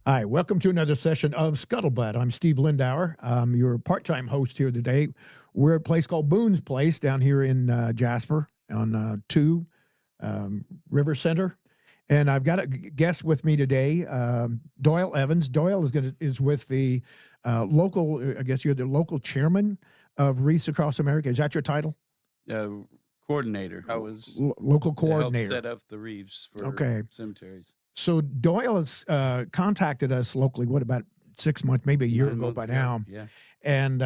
Hi, welcome to another session of Scuttlebutt. I'm Steve Lindauer. I'm your part-time host here today. We're at a place called Boone's Place down here in Jasper on 2 River Center. And I've got a guest with me today, Doyle Evans. Doyle is with the local, I guess you're the local chairman of Wreaths Across America. Is that your title? Coordinator. I was local coordinator. To help set up the wreaths for cemeteries. So Doyle has contacted us locally, what, about 6 months, maybe a year ago by now. Yeah. And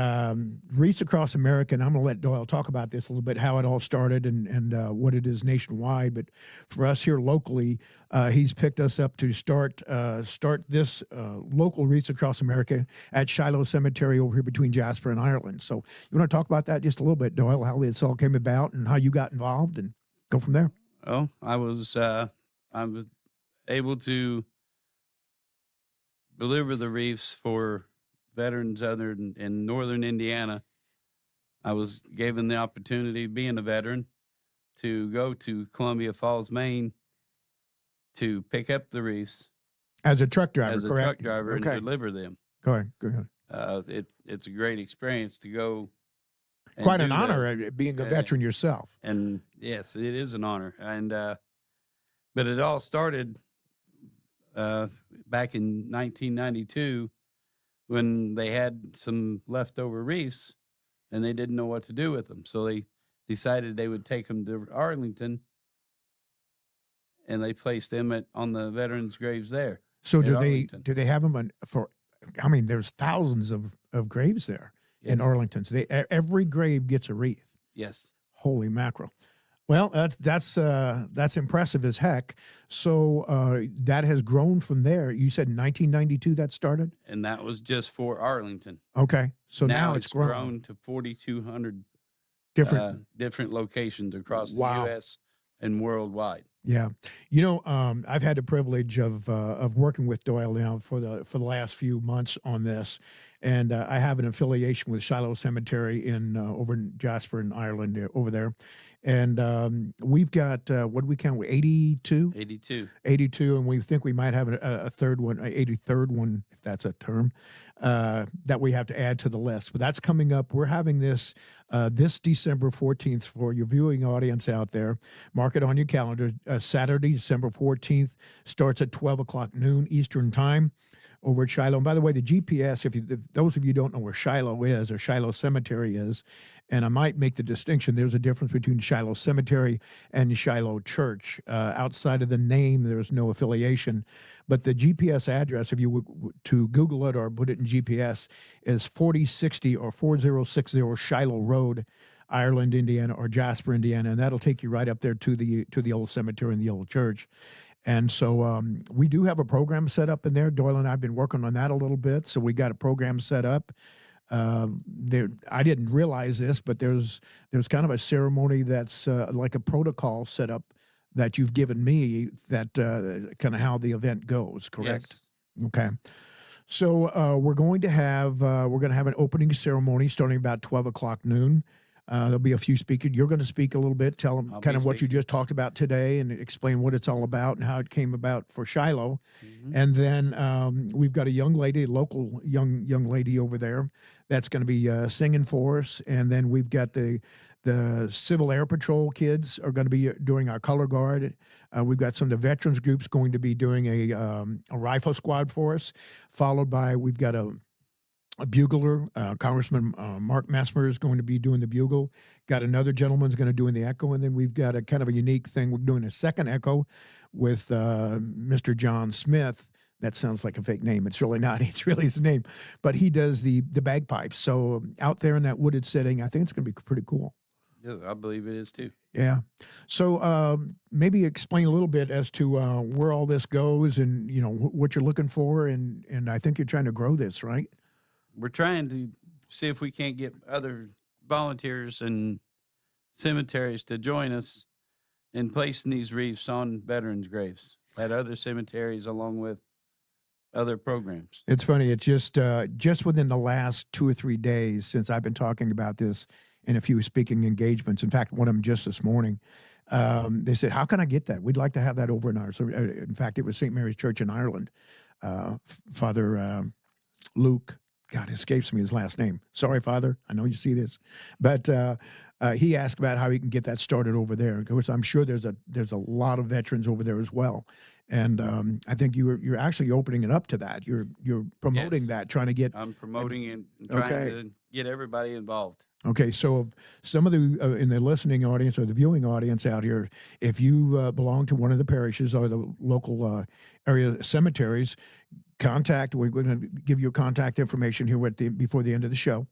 Wreaths Across America, and I'm going to let Doyle talk about this a little bit, how it all started and what it is nationwide. But for us here locally, he's picked us up to start this local Wreaths Across America at Shiloh Cemetery over here between Jasper and Ireland. So you want to talk about that just a little bit, Doyle, how this all came about and how you got involved, and go from there. Oh, I was able to deliver the wreaths for veterans other in northern Indiana. I was given the opportunity, being a veteran, to go to Columbia Falls, Maine, to pick up the wreaths as a truck driver. Truck driver, and deliver them. Go ahead. It's a great experience to go. Quite an honor being a veteran yourself. And yes, it is an honor. And but it all started back in 1992 when they had some leftover wreaths and they didn't know what to do with them. So they decided they would take them to Arlington, and they placed them on the veterans' graves there. So do they have them for? I mean, there's thousands of graves there in Arlington. So every grave gets a wreath. Yes. Holy mackerel. Well, that's impressive as heck. So that has grown from there. You said in 1992 that started? And that was just for Arlington. Okay. So now it's grown to 4,200 different locations across the U.S. and worldwide. Yeah. You know, I've had the privilege of working with Doyle now for the last few months on this, and I have an affiliation with Shiloh Cemetery over in Jasper in Ireland over there, and we've got what do we count? 82, and we think we might have a third one, 83rd one, if that's a term, that we have to add to the list. But that's coming up. We're having this this December 14th for your viewing audience out there. Mark it on your calendar. Saturday, December 14th, starts at 12 o'clock noon Eastern time over at Shiloh. And by the way, the GPS, if those of you don't know where Shiloh is or Shiloh Cemetery is, and I might make the distinction, there's a difference between Shiloh Cemetery and Shiloh Church. Outside of the name, there's no affiliation. But the GPS address, if you would to Google it or put it in GPS, is 4060 or 4060 Shiloh Road, Ireland, Indiana, or Jasper, Indiana, and that'll take you right up there to the old cemetery and the old church. And so we do have a program set up in there. Doyle and I have been working on that a little bit, so we got a program set up. I didn't realize this, but there's kind of a ceremony that's like a protocol set up that you've given me that kind of how the event goes, correct? Yes. Okay. So we're going to have an opening ceremony starting about 12 o'clock noon. There'll be a few speakers. You're going to speak a little bit, tell them kind of what you just talked about today and explain what it's all about and how it came about for Shiloh. Mm-hmm. And then we've got a young lady, a local young lady over there that's going to be singing for us. And then we've got the Civil Air Patrol kids are going to be doing our color guard. We've got some of the veterans groups going to be doing a rifle squad for us, followed by we've got a bugler, Congressman Mark Messmer is going to be doing the bugle. Got another gentleman's going to do the echo, and then we've got a kind of a unique thing. We're doing a second echo with Mr. John Smith. That sounds like a fake name. It's really not. It's really his name. But he does the bagpipes. So out there in that wooded setting, I think it's going to be pretty cool. Yeah, I believe it is too. Yeah. So maybe explain a little bit as to where all this goes and, you know, what you're looking for. And I think you're trying to grow this, right? We're trying to see if we can't get other volunteers and cemeteries to join us in placing these wreaths on veterans' graves at other cemeteries along with other programs. It's funny. It's just within the last 2 or 3 days since I've been talking about this in a few speaking engagements. In fact, one of them just this morning. They said, how can I get that? We'd like to have that over in ours. So, in fact, it was St. Mary's Church in Ireland. Father Luke. God, it escapes me his last name. Sorry, Father. I know you see this, but he asked about how he can get that started over there. Of course, I'm sure there's a lot of veterans over there as well, and I think you're actually opening it up to that. You're promoting Yes. that, trying to get. I'm promoting and trying Okay. to get everybody involved. Okay, so if some of the in the listening audience or the viewing audience out here, if you belong to one of the parishes or the local area cemeteries, contact. We're going to give you contact information here before the end of the show,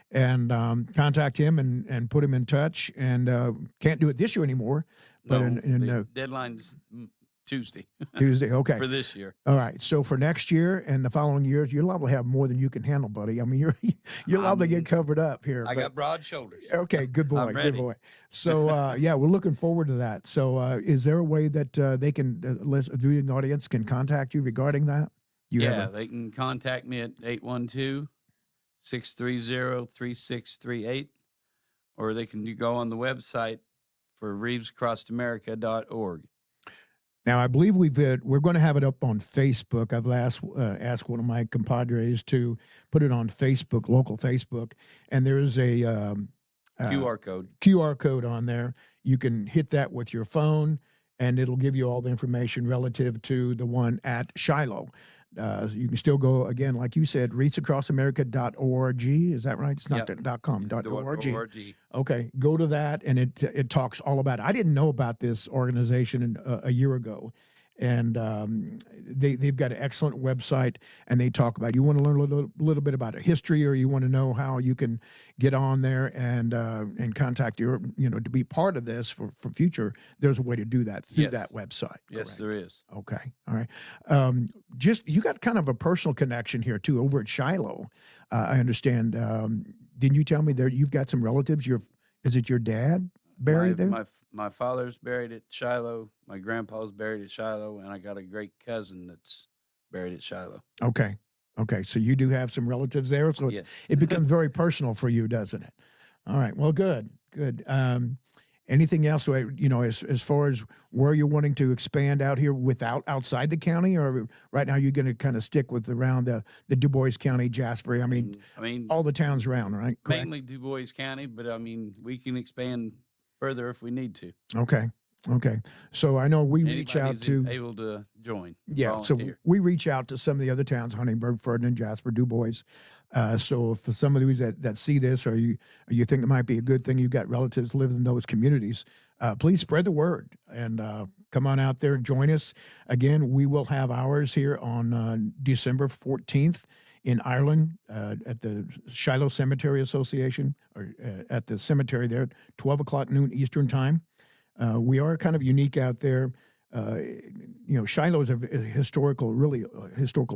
and contact him and put him in touch. And can't do it this year anymore, but No, in the deadline's Tuesday Tuesday. Okay. for this year. All right. So for next year and the following years, you're liable to have more than you can handle, buddy. I mean, you're liable to get covered up here. I got broad shoulders. Okay, good boy, I'm ready. good boy. So yeah, we're looking forward to that. So is there a way that they can, the viewing audience can contact you regarding that? They can contact me at 812-630-3638, or they can go on the website for wreathsacrossamerica.org. Now, I believe we're going to have it up on Facebook. I've asked one of my compadres to put it on Facebook, local Facebook, and there's a QR code on there. You can hit that with your phone, and it'll give you all the information relative to the one at Shiloh. You can still go, again, like you said, wreathsacrossamerica.org. Is that right? It's not .com, .org. Okay, go to that, and it talks all about it. I didn't know about this organization a year ago, and they've got an excellent website, and they talk about, you want to learn a little bit about a history, or you want to know how you can get on there and contact to be part of this for future. There's a way to do that through that website. Yes, correct? there is. Okay, all right. You got kind of a personal connection here too over at Shiloh. I understand. Didn't you tell me there you've got some relatives? Is it your dad buried there? My father's buried at Shiloh. My grandpa's buried at Shiloh, and I got a great cousin that's buried at Shiloh. Okay. So you do have some relatives there. So yes. It becomes very personal for you, doesn't it? All right. Well, good. Anything else, as far as where you're wanting to expand out here outside the county, or right now you're going to kind of stick with around the Du Bois County, Jasper? I mean, all the towns around, right? Correct? Mainly Du Bois County, but we can expand further if we need to. Okay. So I know we Anybody's reach out to able to join. Yeah, volunteer. So we reach out to some of the other towns: Huntingburg, Ferdinand, Jasper, Du Bois. So for some of these that see this, or you think it might be a good thing, you've got relatives living in those communities, please spread the word and come on out there, join us. Again, we will have ours here on December 14th in Ireland at the Shiloh Cemetery Association, or at the cemetery there, 12 o'clock noon Eastern time. We are kind of unique out there. Shiloh is a historical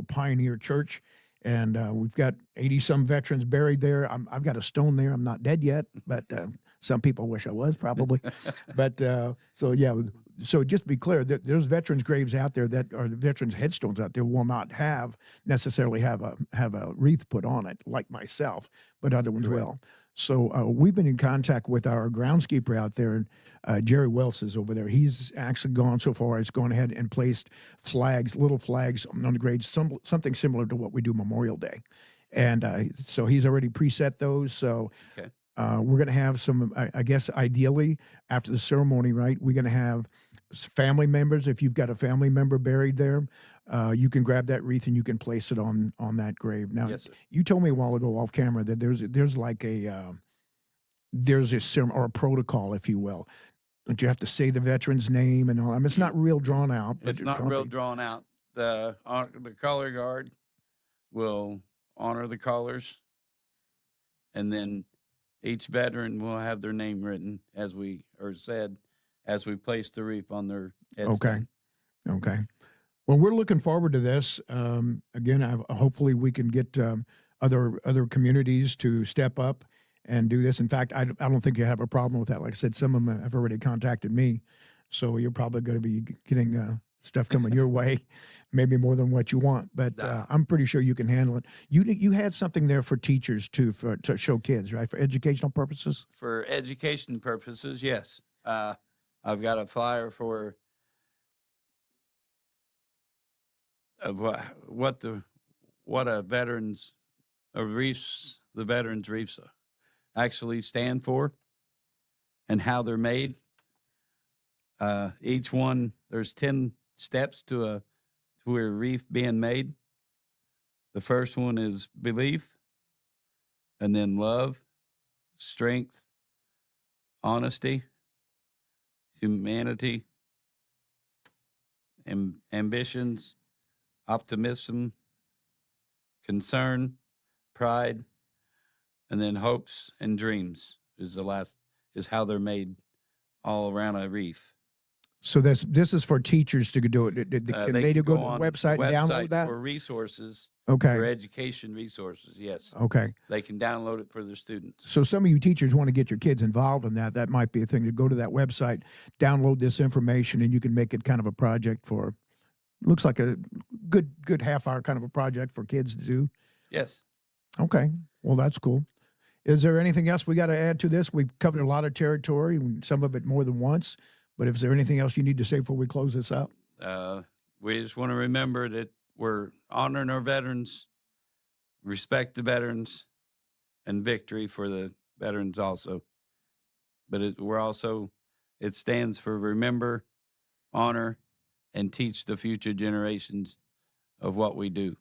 pioneer church, and we've got 80-some veterans buried there. I've got a stone there. I'm not dead yet, but some people wish I was, probably. But so just to be clear, there's veterans' graves out there that are veterans' headstones out there will not necessarily have a wreath put on it, like myself, but other ones will. So we've been in contact with our groundskeeper out there, Jerry Wells is over there. He's actually gone so far as gone ahead and placed little flags on the graves, something similar to what we do Memorial Day. And so he's already preset those. So we're going to have some, I guess, ideally, after the ceremony, right, we're going to have family members. If you've got a family member buried there, you can grab that wreath and you can place it on that grave. Now, yes, sir. You told me a while ago off camera that there's like there's a ceremony or a protocol, if you will. Don't you have to say the veteran's name and all? I mean, it's not real drawn out. But it's not real drawn out. The color guard will honor the colors, and then each veteran will have their name written as we place the wreath on their headstone. Okay. Well, we're looking forward to this. Again, hopefully we can get other communities to step up and do this. In fact, I don't think you have a problem with that. Like I said, some of them have already contacted me, so you're probably going to be getting stuff coming your way, maybe more than what you want. But I'm pretty sure you can handle it. You had something there for teachers too, to show kids, right, for educational purposes. For education purposes, yes. I've got a flyer for of what a veterans of Wreaths, the veterans Wreaths actually stand for, and how they're made. Each one, there's 10 steps to a wreath being made. The first one is belief, and then love, strength, honesty, humanity, ambitions, optimism, concern, pride, and then hopes and dreams is how they're made all around a wreath. So this is for teachers to do it. Can they go to the on website and download that? For resources, Okay. for education resources, yes. Okay. They can download it for their students. So some of you teachers want to get your kids involved in that. That might be a thing to go to that website, download this information, and you can make it kind of a project for, looks like a good half hour kind of a project for kids to do. Yes. Okay. Well, that's cool. Is there anything else we got to add to this? We've covered a lot of territory, some of it more than once. But is there anything else you need to say before we close this out? We just want to remember that we're honoring our veterans, respect the veterans, and victory for the veterans also. But it stands for remember, honor, and teach the future generations of what we do.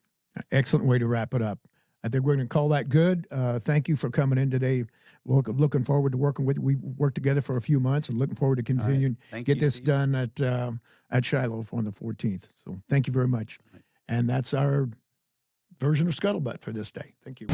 Excellent way to wrap it up. I think we're going to call that good. Thank you for coming in today. Looking forward to working with you. We worked together for a few months and looking forward to continuing get this Steve. done at Shiloh on the 14th. So thank you very much. And that's our version of Scuttlebutt for this day. Thank you.